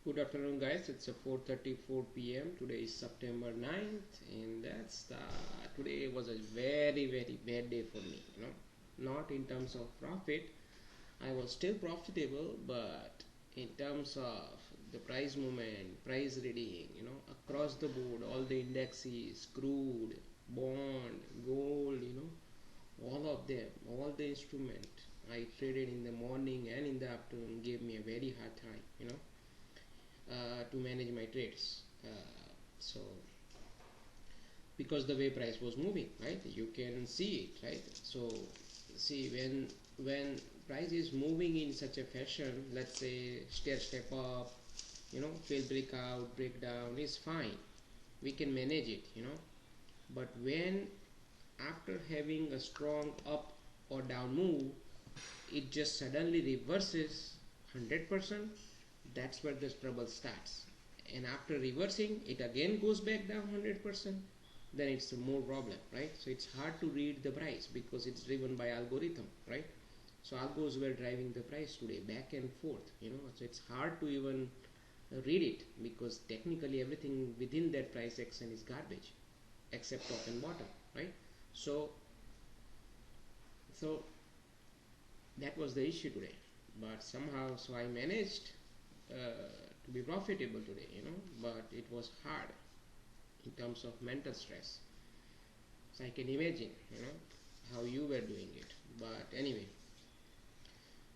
Good afternoon, guys. It's a 4:34 p.m. Today is September 9th, and today was a very bad day for me. Not in terms of profit. I was still profitable, but in terms of the price movement, price reading, across the board, all the indexes, crude, bond, gold, all of them, all the instrument I traded in the morning and in the afternoon gave me a very hard time. To manage my trades. So because the way price was moving, right, you can see it, right? So see, when price is moving in such a fashion, let's say step up, fail breakout, breakdown is fine, we can manage it, but when after having a strong up or down move, it just suddenly reverses 100%, that's where the trouble starts. And after reversing, it again goes back down 100%, then it's a more problem, right? So it's hard to read the price because it's driven by algorithm, right? So algos were driving the price today back and forth, so it's hard to even read it because technically everything within that price action is garbage except top and bottom, right? So that was the issue today, but somehow, so I managed to be profitable today, but it was hard in terms of mental stress. So I can imagine, how you were doing it. But anyway,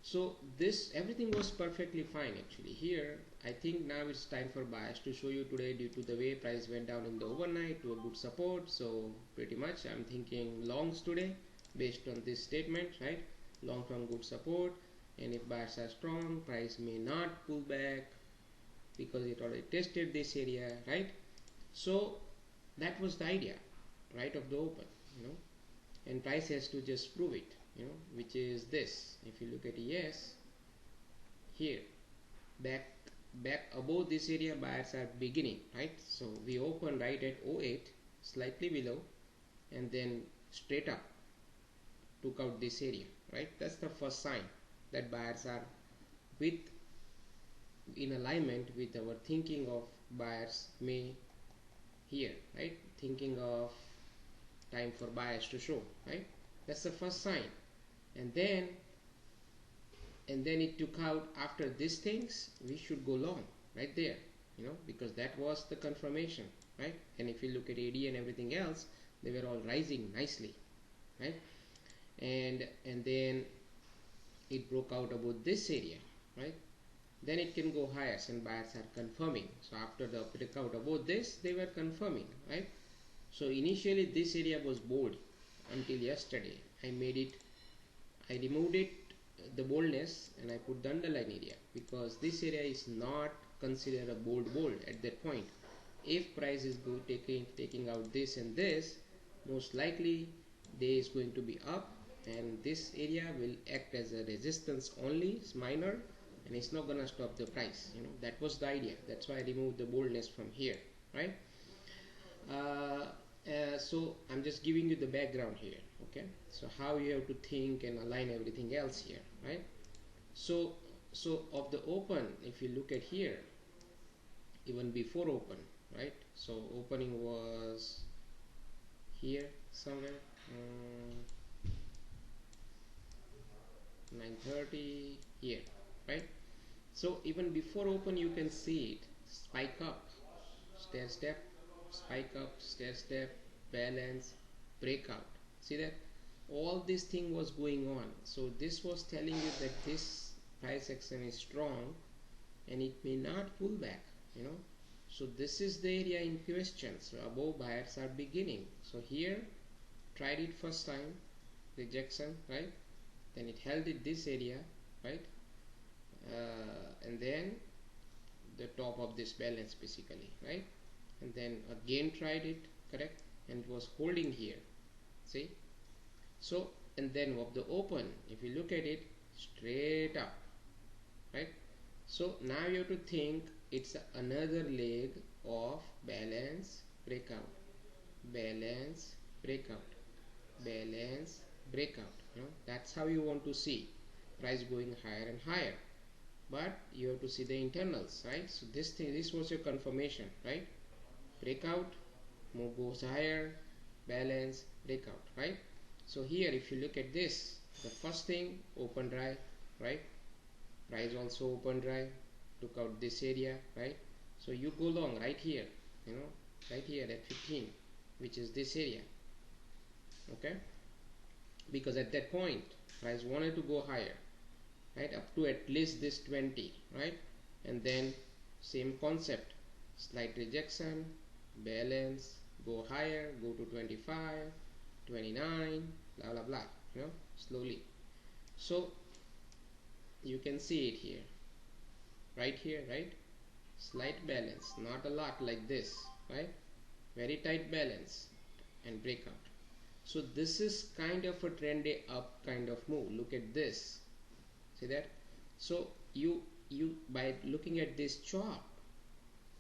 so this everything was perfectly fine actually. Here I think now it's time for buyers to show you today, due to the way price went down in the overnight to a good support. So pretty much I'm thinking longs today based on this statement, right? Long term good support, and if buyers are strong, price may not pull back because it already tested this area, right? So that was the idea, right, of the open, and price has to just prove it, which is this. If you look at ES here, back above this area, buyers are beginning, right? So we open right at 08, slightly below, and then straight up took out this area, right? That's the first sign that buyers are in alignment with our thinking of buyers may here, right? Thinking of time for buyers to show, right? That's the first sign. And then it took out after these things, we should go long right there, because that was the confirmation, right? And if you look at AD and everything else, they were all rising nicely, right? And then it broke out about this area, right? Then it can go higher and buyers are confirming. So after the breakout about this, they were confirming, right? So initially this area was bold until yesterday. I removed it, the boldness, and I put the underline area because this area is not considered a bold at that point. If price is taking out this and this, most likely day is going to be up, and this area will act as a resistance only, it's minor, and it's not gonna stop the price. That was the idea. That's why I removed the boldness from here, right? So I'm just giving you the background here, okay? So how you have to think and align everything else here, right? So of the open, if you look at here, even before open, right? So opening was here somewhere, 9:30 here, right? So even before open, you can see it spike up, stair step, spike up, stair step, balance, breakout. See that all this thing was going on. So this was telling you that this price action is strong and it may not pull back, so this is the area in question. So above buyers are beginning. So here tried it first time, rejection, right? Then it held it this area, right? And then the top of this balance basically, right? And then again tried it, correct, and it was holding here, see? So and then of the open, if you look at it, straight up, right? So now you have to think it's another leg of balance breakout, balance breakout, balance breakout. That's how you want to see price going higher and higher. but you have to see the internals, right? So this was your confirmation, right? Breakout, move goes higher, balance, breakout, right? So here if you look at this, the first thing, open dry, right? Price also open dry, took out this area, right? So you go long right here, right here at 15, which is this area, okay? Because at that point price wanted to go higher, right, up to at least this 20, right? And then same concept, slight rejection, balance, go higher, go to 25, 29, blah blah blah, slowly. So you can see it here, right here, right? Slight balance, not a lot like this, right? Very tight balance and breakout. So this is kind of a trendy up kind of move. Look at this, see that? So you by looking at this chart,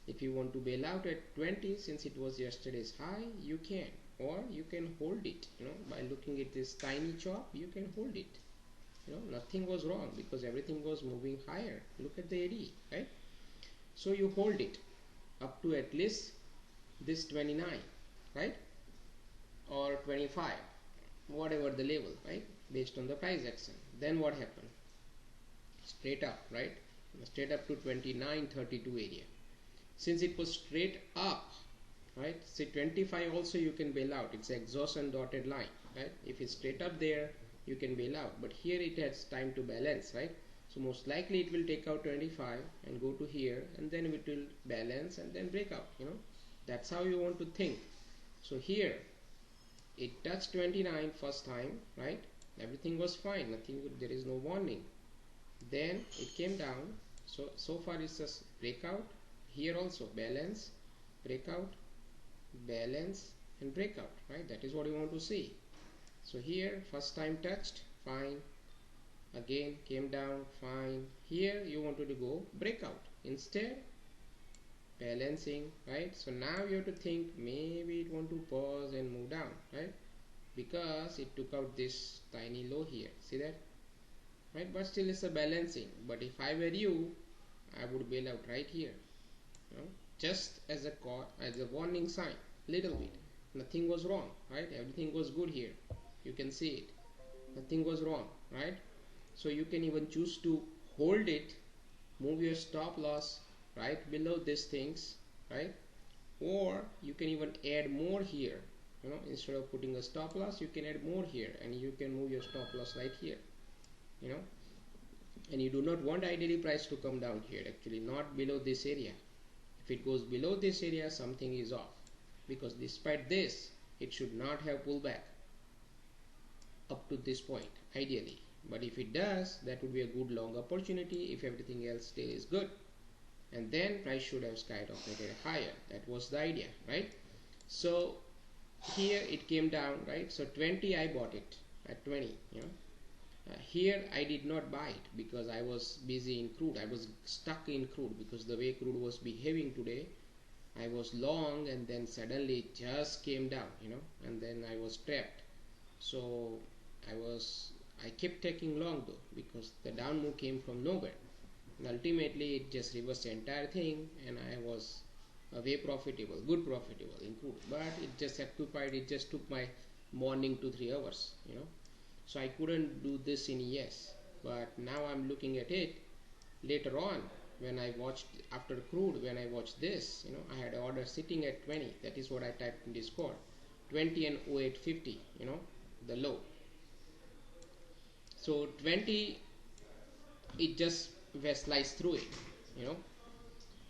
if you want to bail out at 20 since it was yesterday's high, you can, or you can hold it, by looking at this tiny chart, you can hold it. Nothing was wrong because everything was moving higher. Look at the AD, right? So you hold it up to at least this 29, right, or 25, whatever the level, right, based on the price action. Then what happened? Straight up, right? Straight up to 29.32 area. Since it was straight up, right, say 25 also you can bail out. It's exhaustion dotted line, right? If it's straight up there, you can bail out, but here it has time to balance, right? So most likely it will take out 25 and go to here, and then it will balance and then break out. That's how you want to think. So here it touched 29 first time, right? Everything was fine, nothing good, there is no warning. Then it came down. So far it's just breakout. Here also balance, breakout, balance and breakout, right? That is what you want to see. So here first time touched, fine, again came down, fine. Here you wanted to go breakout, instead balancing, right? So now you have to think maybe it want to pause and move down, right? Because it took out this tiny low here, see that, right? But still it's a balancing. But if I were you, I would bail out right here, just as a call, as a warning sign, little bit. Nothing was wrong, right? Everything was good here, you can see it, nothing was wrong, right? So you can even choose to hold it, move your stop loss right below these things, right? Or you can even add more here, instead of putting a stop loss, you can add more here, and you can move your stop loss right here, and you do not want ideally price to come down here, actually not below this area. If it goes below this area, something is off, because despite this it should not have pulled back up to this point ideally. But if it does, that would be a good long opportunity if everything else stays good, and then price should have skyrocketed higher. That was the idea, right? So here it came down, right? So 20 I bought it at 20, here I did not buy it because I was busy in crude. I was stuck in crude because the way crude was behaving today, I was long, and then suddenly it just came down, and then I was trapped. So I kept taking long though, because the down move came from nowhere, and ultimately it just reversed the entire thing, and I was way profitable, good profitable in crude. But it just occupied, it just took my morning 2-3 hours, so I couldn't do this in ES. But now I'm looking at it later on when I watched after crude, when I watched this, I had an order sitting at 20. That is what I typed in Discord, 20 and 0850, the low. So 20, it just sliced through it,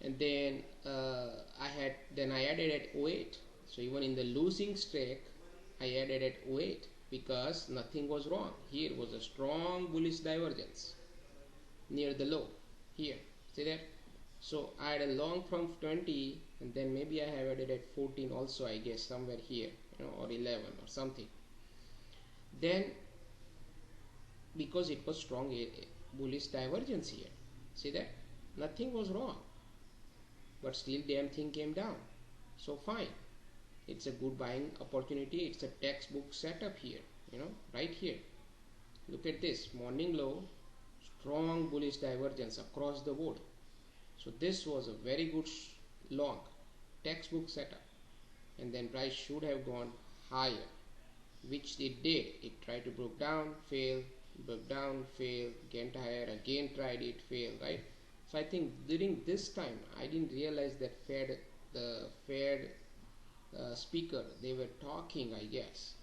and then I added at 08. So even in the losing streak, I added at 08 because nothing was wrong. Here was a strong bullish divergence near the low here, see that? So I had a long from 20, and then maybe I have added at 14 also, I guess somewhere here, or 11 or something. Then because it was strong bullish divergence here, see that? Nothing was wrong, but still damn thing came down. So fine, it's a good buying opportunity. It's a textbook setup here, right here. Look at this, morning low, strong bullish divergence across the board. So this was a very good long textbook setup, and then price should have gone higher, which it did. It tried to broke down, fail, broke down, fail, went higher, again tried it, failed, right? So I think during this time I didn't realize that the Fed speaker, they were talking, I guess,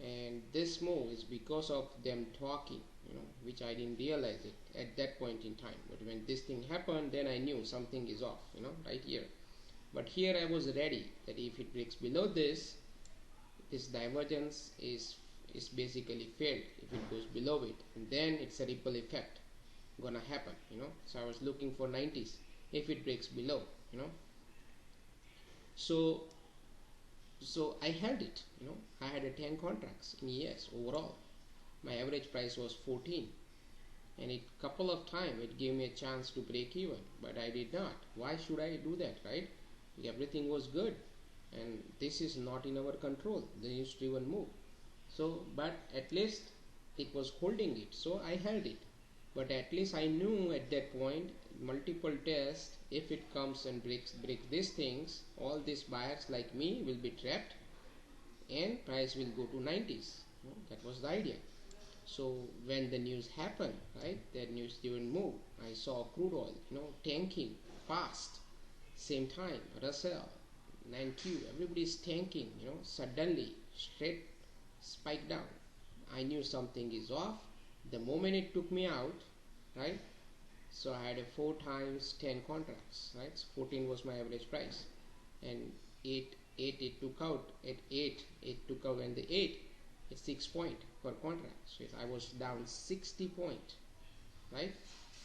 and this move is because of them talking, which I didn't realize it at that point in time. But when this thing happened, then I knew something is off, right here. But here I was ready that if it breaks below this divergence is basically failed. If it goes below it, and then it's a ripple effect gonna happen, so I was looking for 90s if it breaks below, so I held it. I had a 10 contracts in ES overall. My average price was 14, and it couple of times it gave me a chance to break even, but I did not. Why should I do that, right? Everything was good, and this is not in our control, the news driven move. So but at least it was holding it, so I held it. But at least I knew at that point, multiple tests, if it comes and breaks these things, all these buyers like me will be trapped and price will go to 90s. That was the idea. So when the news happened, right, that news driven move, I saw crude oil tanking fast. Same time Russell 9Q, everybody's tanking, suddenly straight spike down. I knew something is off the moment it took me out, right? So I had a 4 times 10 contracts, right? So 14 was my average price, and 8 it took out. At 8 it took out, and the 8 it's 6 point per contract. So I was down 60 point, right?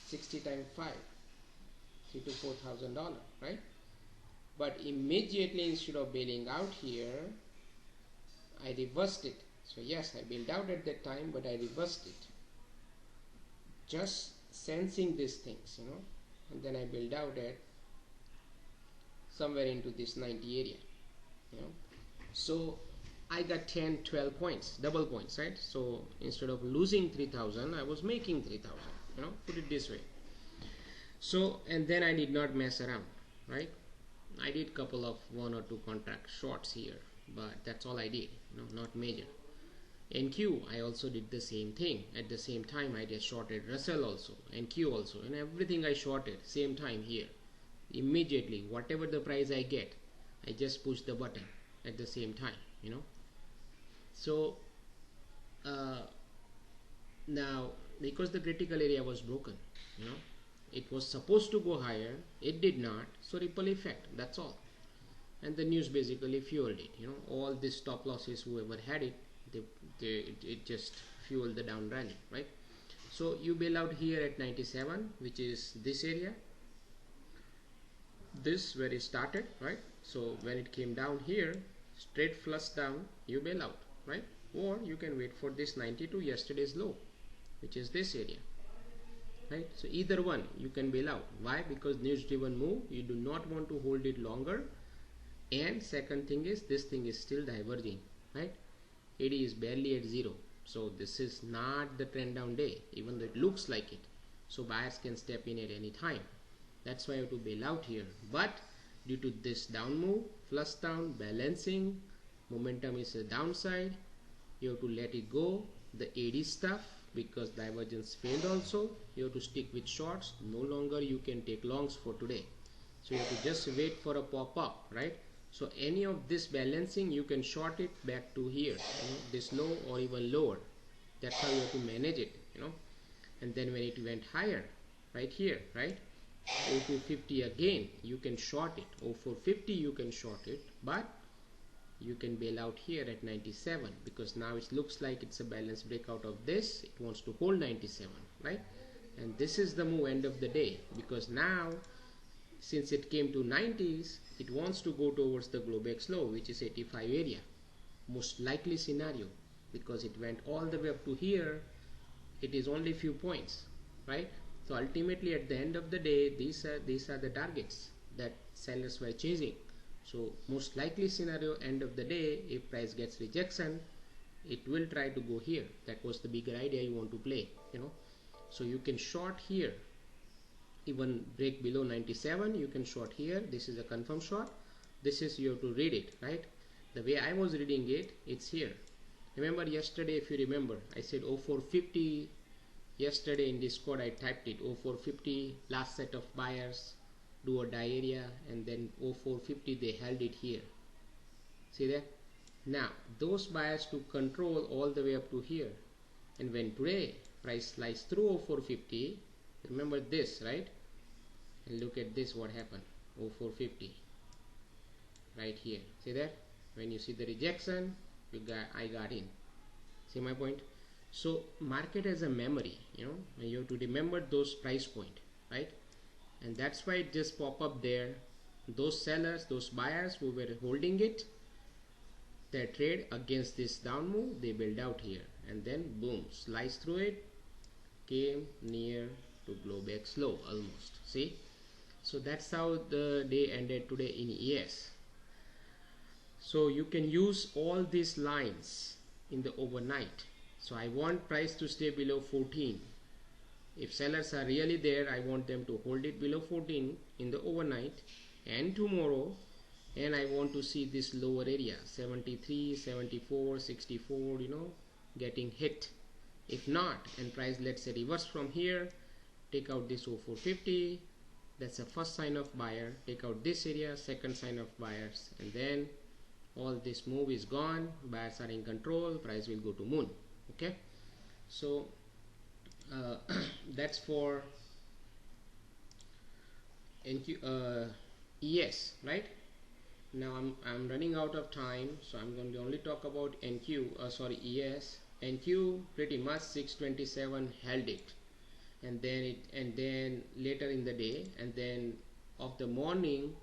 60 times 5, $3,000 to $4,000, right? But immediately, instead of bailing out here, I reversed it. So yes, I bailed out at that time, but I reversed it, just sensing these things, and then I bailed out at somewhere into this 90 area, so I got 10 12 points, double points, right? So instead of losing 3,000, I was making 3,000, put it this way. So, and then I did not mess around, right? I did couple of 1 or 2 contract shorts here, but that's all I did, not major. NQ, I also did the same thing. At the same time, I just shorted Russell also, NQ also, and everything I shorted same time here. Immediately, whatever the price I get, I just push the button at the same time, So now, because the critical area was broken, it was supposed to go higher, it did not, so ripple effect, that's all. And the news basically fueled it, all these stop losses, whoever had it, it just fueled the down rally, right? So you bail out here at 97, which is this area, this where it started, right? So when it came down here, straight flush down, you bail out, right? Or you can wait for this 92, yesterday's low, which is this area, right? So either one you can bail out. Why? Because news driven move, you do not want to hold it longer. And second thing is, this thing is still diverging, right? AD is barely at 0, so this is not the trend down day, even though it looks like it. So buyers can step in at any time. That's why you have to bail out here. But due to this down move, flush down, balancing, momentum is a downside, you have to let it go. The AD stuff, because divergence failed also, you have to stick with shorts. No longer you can take longs for today. So you have to just wait for a pop-up, right? So any of this balancing, you can short it back to here, this low or even lower. That's how you have to manage it, And then when it went higher, right here, right, 0250 again, you can short it. 0450 you can short it, but you can bail out here at 97, because now it looks like it's a balance breakout of this. It wants to hold 97, right? And this is the move end of the day, because now since it came to 90s, it wants to go towards the Globex low, which is 85 area. Most likely scenario, because it went all the way up to here, it is only few points, right? So ultimately at the end of the day, these are the targets that sellers were chasing. So most likely scenario, end of the day, if price gets rejection, it will try to go here. That was the bigger idea you want to play, So you can short here, even break below 97, you can short here. This is a confirm short. This is, you have to read it, right? The way I was reading it, it's here. Remember yesterday, if you remember, I said 0450. Yesterday in Discord I typed it 0450, last set of buyers, do or die area, and then 0450 they held it here. See that? Now those buyers took control all the way up to here, and when today price sliced through 0450, remember this, right? And look at this, what happened. 0450 right here. See that? When you see the rejection, I got in. See my point? So market has a memory, you know, and you have to remember those price point, right? And that's why it just pop up there. Those sellers, those buyers who were holding it, their trade against this down move, they build out here, and then boom, slice through it, came near to blow back slow almost. See? So that's how the day ended today in ES. So you can use all these lines in the overnight. So I want price to stay below 14. If sellers are really there, I want them to hold it below 14 in the overnight and tomorrow, and I want to see this lower area 73, 74, 64, you know, getting hit. If not, and price, let's say, reverse from here, take out this 0450, that's the first sign of buyer. Take out this area, second sign of buyers, and then all this move is gone, buyers are in control, price will go to moon. Okay, so that's for NQ, ES, right? Now I'm running out of time, so I'm going to only talk about ES. NQ pretty much 627 held it, and then later in the day, and then of the morning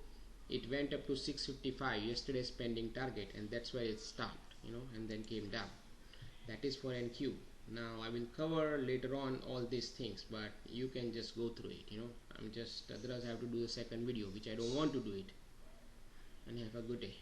it went up to 655, yesterday's pending target, and that's where it stopped, you know, and then came down. That is for NQ. Now I will cover later on all these things, but you can just go through it, you know. I'm just, otherwise I have to do the second video, which I don't want to do it. And have a good day.